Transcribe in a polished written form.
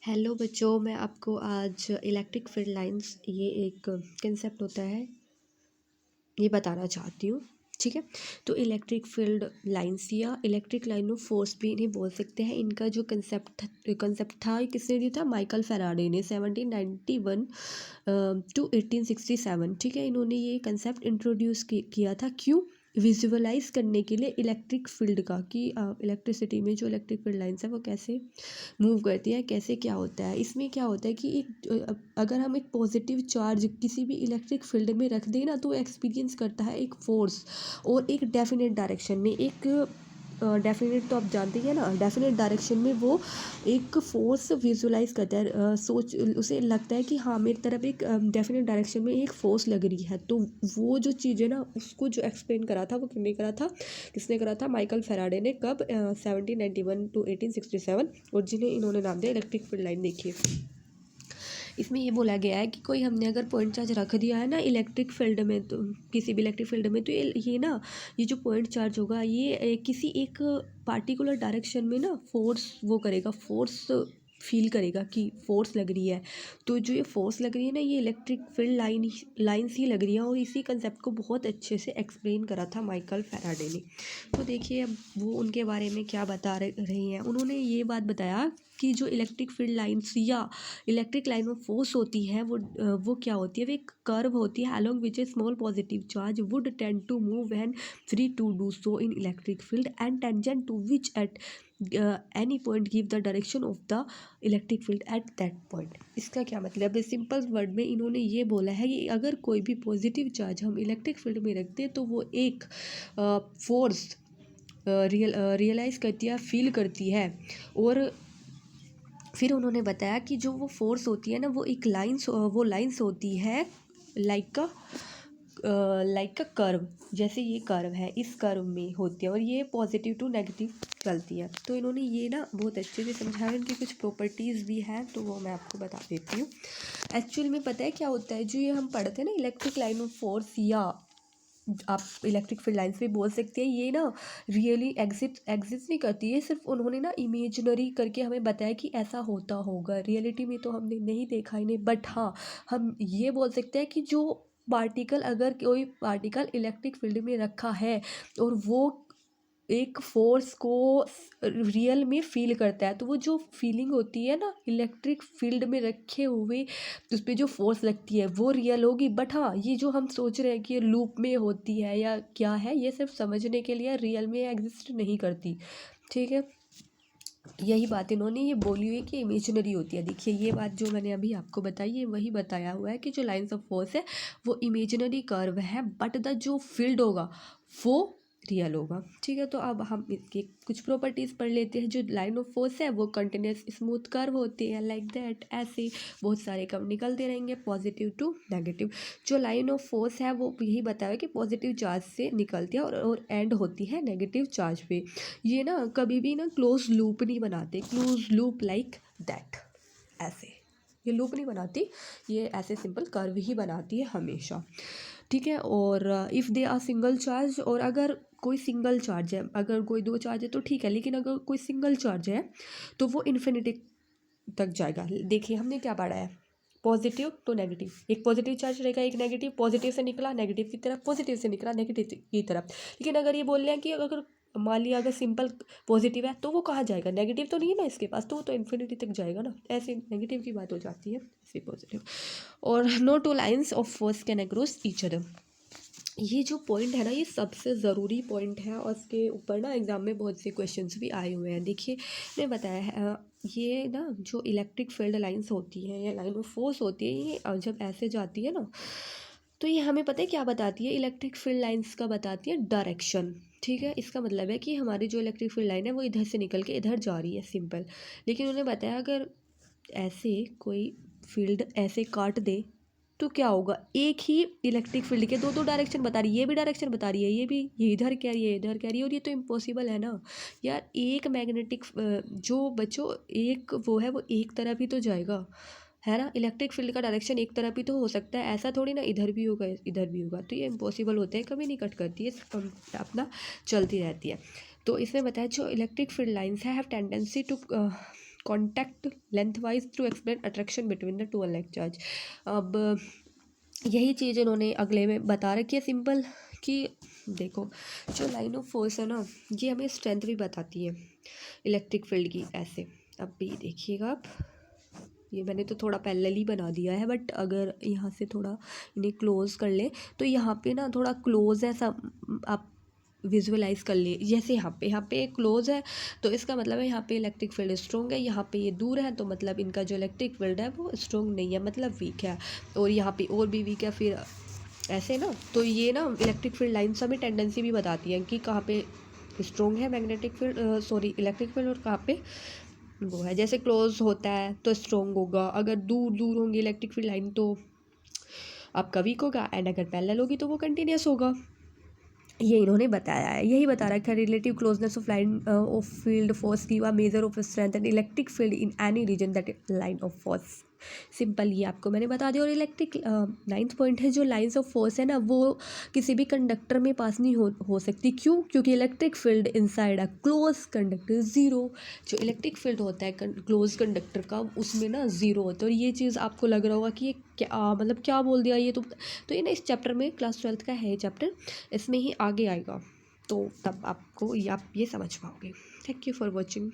Hello बच्चों, मैं आपको आज इलेक्ट्रिक फील्ड लाइंस ये एक कंसेप्ट होता है ये बताना चाहती हूँ। ठीक है, तो इलेक्ट्रिक फील्ड लाइंस या इलेक्ट्रिक लाइन ऑफ फोर्स भी इन्हें बोल सकते हैं। इनका जो कंसेप्ट था ये किसने दिया था? माइकल फैराडे ने 1791 टू 1867। ठीक है, इन्होंने ये कंसेप्ट इंट्रोड्यूस किया था। क्यों? विजुअलाइज करने के लिए इलेक्ट्रिक फील्ड का, कि इलेक्ट्रिसिटी में जो इलेक्ट्रिक फील्ड लाइंस है वो कैसे मूव करती है, कैसे क्या होता है। इसमें क्या होता है कि अगर हम एक पॉजिटिव चार्ज किसी भी इलेक्ट्रिक फील्ड में रख दें ना, तो एक्सपीरियंस करता है एक फोर्स, और एक डेफिनेट डायरेक्शन में एक डेफिनेट तो आप जानते ही है ना, डेफिनेट डायरेक्शन में वो एक फोर्स विजुलाइज करता है। सोच उसे लगता है कि हाँ मेरी तरफ एक डेफिनेट डायरेक्शन में एक फोर्स लग रही है। तो वो जो चीज़ है ना, उसको जो एक्सप्लेन करा था वो किसने करा था? माइकल फैराडे ने। कब? 1791 टू 1867। और जिन्हें इन्होंने नाम दिया इलेक्ट्रिक फील्ड लाइन। देखिए, इसमें ये बोला गया है कि कोई हमने अगर पॉइंट चार्ज रख दिया है ना इलेक्ट्रिक फील्ड में, तो किसी भी इलेक्ट्रिक फील्ड में, तो ये ना, ये जो पॉइंट चार्ज होगा ये किसी एक पार्टिकुलर डायरेक्शन में ना फोर्स वो करेगा, फोर्स फील करेगा कि फोर्स लग रही है। तो जो ये फोर्स लग रही है ना, ये इलेक्ट्रिक फील्ड लाइन्स ही लग रही है। और इसी कंसेप्ट को बहुत अच्छे से एक्सप्लेन करा था माइकल फैराडे ने। तो देखिए अब वो उनके बारे में क्या बता रही हैं। उन्होंने ये बात बताया कि जो इलेक्ट्रिक फील्ड लाइन्स या इलेक्ट्रिक लाइन में फोर्स होती है वो क्या होती है? वो एक कर्व होती है along which a small positive charge would tend to move when free to do so in electric field and tangent to which at any point give the direction of the electric field at that point. इसका क्या मतलब है? Simple word में इन्होंने ये बोला है कि अगर कोई भी पॉजिटिव चार्ज हम इलेक्ट्रिक फील्ड में रखते हैं तो वो एक फोर्स रियलाइज करती है, फील करती है। और फिर उन्होंने बताया कि जो वो फोर्स होती है ना, वो एक लाइंस होती है लाइक अ कर्व। जैसे ये कर्व है, इस कर्व में होती है और ये पॉजिटिव टू नेगेटिव चलती है। तो इन्होंने ये ना बहुत अच्छे से समझाया। इनकी कुछ प्रॉपर्टीज़ भी हैं तो वो मैं आपको बता देती हूँ। एक्चुअल में पता है क्या होता है? जो ये हम पढ़ते हैं ना इलेक्ट्रिक लाइन ऑफ फोर्स, या आप इलेक्ट्रिक फील्ड लाइंस भी बोल सकते हैं, ये ना रियली एग्जिस्ट नहीं करती है। सिर्फ उन्होंने ना इमेजिनरी करके हमें बताया कि ऐसा होता होगा। रियलिटी में तो हमने नहीं देखा इन्हें, बट हाँ हम ये बोल सकते हैं कि जो पार्टिकल, अगर कोई पार्टिकल इलेक्ट्रिक फील्ड में रखा है और वो एक फोर्स को रियल में फील करता है, तो वो जो फीलिंग होती है ना इलेक्ट्रिक फील्ड में रखे हुए, उस पर जो फोर्स लगती है वो रियल होगी। बट हाँ, ये जो हम सोच रहे हैं कि ये लूप में होती है या क्या है, ये सिर्फ समझने के लिए, रियल में एग्जिस्ट नहीं करती। ठीक है, यही बात इन्होंने ये बोली हुई है कि इमेजिनरी होती है। देखिए, ये बात जो मैंने अभी आपको बताई है वही बताया हुआ है कि जो लाइंस ऑफ फोर्स है वो इमेजिनरी कर्व है, बट द जो फील्ड होगा वो रियल होगा। ठीक है, तो अब हम इसकी कुछ प्रॉपर्टीज़ पढ़ लेते हैं। जो लाइन ऑफ फोर्स है वो कंटिन्यूस स्मूथ कर्व होती है, लाइक दैट। ऐसे बहुत सारे कर्व निकलते रहेंगे पॉजिटिव टू नेगेटिव। जो लाइन ऑफ फोर्स है वो यही बताया कि पॉजिटिव चार्ज से निकलती है और एंड होती है नेगेटिव चार्ज पे। ये ना कभी भी ना क्लोज लूप नहीं बनाते, क्लोज लूप लाइक दैट। ऐसे ये लूप नहीं बनाती, ये ऐसे सिंपल कर्व ही बनाती है हमेशा। ठीक है, और if they are single charge, और अगर कोई सिंगल चार्ज है, अगर कोई दो चार्ज है तो ठीक है, लेकिन अगर कोई सिंगल चार्ज है तो वो इन्फिनिटी तक जाएगा। देखिए हमने क्या पढ़ा है, पॉजिटिव तो नेगेटिव, एक पॉजिटिव चार्ज रहेगा एक नेगेटिव, पॉजिटिव से निकला नेगेटिव की तरफ, पॉजिटिव से निकला नेगेटिव की तरफ। लेकिन अगर ये बोल रहे हैं कि अगर मान लिया अगर सिंपल पॉजिटिव है तो वो कहाँ जाएगा? नेगेटिव तो नहीं है ना इसके पास, तो वो तो इन्फिनिटी तक जाएगा ना। ऐसे नेगेटिव की बात हो जाती है, ऐसे पॉजिटिव। और no two lines of force can across each other. ये जो पॉइंट है ना, ये सबसे ज़रूरी पॉइंट है और इसके ऊपर ना एग्ज़ाम में बहुत से क्वेश्चंस भी आए हुए हैं। देखिए मैंने बताया है, ये ना जो इलेक्ट्रिक फील्ड लाइंस होती हैं या लाइन ऑफ फोर्स होती है, ये जब ऐसे जाती है ना, तो ये हमें पता है क्या बताती है? इलेक्ट्रिक फील्ड लाइंस का बताती है डायरेक्शन। ठीक है, इसका मतलब है कि हमारी जो इलेक्ट्रिक फील्ड लाइन है वो इधर से निकल के इधर जा रही है, सिंपल। लेकिन उन्होंने बताया अगर ऐसे कोई फील्ड ऐसे काट दे तो क्या होगा? एक ही इलेक्ट्रिक फील्ड के दो दो डायरेक्शन बता रही है, ये भी डायरेक्शन बता रही है, ये भी, ये इधर कह रही है, इधर कह रही है, और ये तो इम्पॉसिबल है ना यार। एक मैग्नेटिक जो बच्चों एक वो है वो एक तरफ ही तो जाएगा, है ना। इलेक्ट्रिक फील्ड का डायरेक्शन एक तरफ ही तो हो सकता है, ऐसा थोड़ी ना इधर भी होगा इधर भी होगा। तो ये इम्पॉसिबल होते हैं, कभी नहीं कट करती है, अपना चलती रहती है। तो इसमें बताया जो इलेक्ट्रिक फील्ड लाइंस है have tendency to contact length wise to explain attraction between the two unlike charge. अब यही चीज़ इन्होंने अगले में बता रखी है सिंपल कि देखो जो लाइन ऑफ फोर्स है ना, ये हमें स्ट्रेंथ भी बताती है इलेक्ट्रिक फील्ड की। ऐसे अब भी देखिएगा आप, ये मैंने तो थोड़ा पैरेलल ही बना दिया है, बट अगर यहाँ से थोड़ा इन्हें क्लोज कर ले तो यहाँ पे ना थोड़ा क्लोज है सब, आप विजुअलाइज कर लिए। जैसे यहाँ पे क्लोज है तो इसका मतलब है यहाँ पे इलेक्ट्रिक फील्ड स्ट्रॉन्ग है, यहाँ पे ये दूर है तो मतलब इनका जो इलेक्ट्रिक फील्ड है वो स्ट्रॉन्ग नहीं है, मतलब वीक है। और यहाँ पे और भी वीक है, फिर ऐसे ना। तो ये ना इलेक्ट्रिक फील्ड लाइन्स हमें टेंडेंसी भी बताती है कि कहाँ पे स्ट्रॉन्ग है magnetic field, sorry electric field, और कहाँ पे वो है। जैसे क्लोज होता है तो स्ट्रॉन्ग होगा, अगर दूर दूर होंगी इलेक्ट्रिक फील्ड लाइन तो आपका वीक होगा, एंड अगर पैरेलल होगी तो वो कंटिन्यूस होगा। ये इन्होंने बताया है, यही बता रखा है relative closeness of line of field force give a measure of strength and electric field in any region that line of force. Simple ये आपको मैंने बता दिया। और इलेक्ट्रिक नाइन्थ पॉइंट है, जो लाइन्स ऑफ फोर्स है ना वो किसी भी कंडक्टर में पास नहीं हो सकती। क्यों? क्योंकि electric field inside a close conductor zero. जो इलेक्ट्रिक फील्ड होता है क्लोज कंडक्टर का, उसमें ना ज़ीरो होता है। और ये चीज़ आपको लग रहा होगा कि ये क्या मतलब क्या बोल दिया ये, तो ये ना इस चैप्टर में, क्लास 12th का है चैप्टर, इसमें ही आगे आएगा, तो तब आपको आप ये समझ पाओगे। Thank you for watching.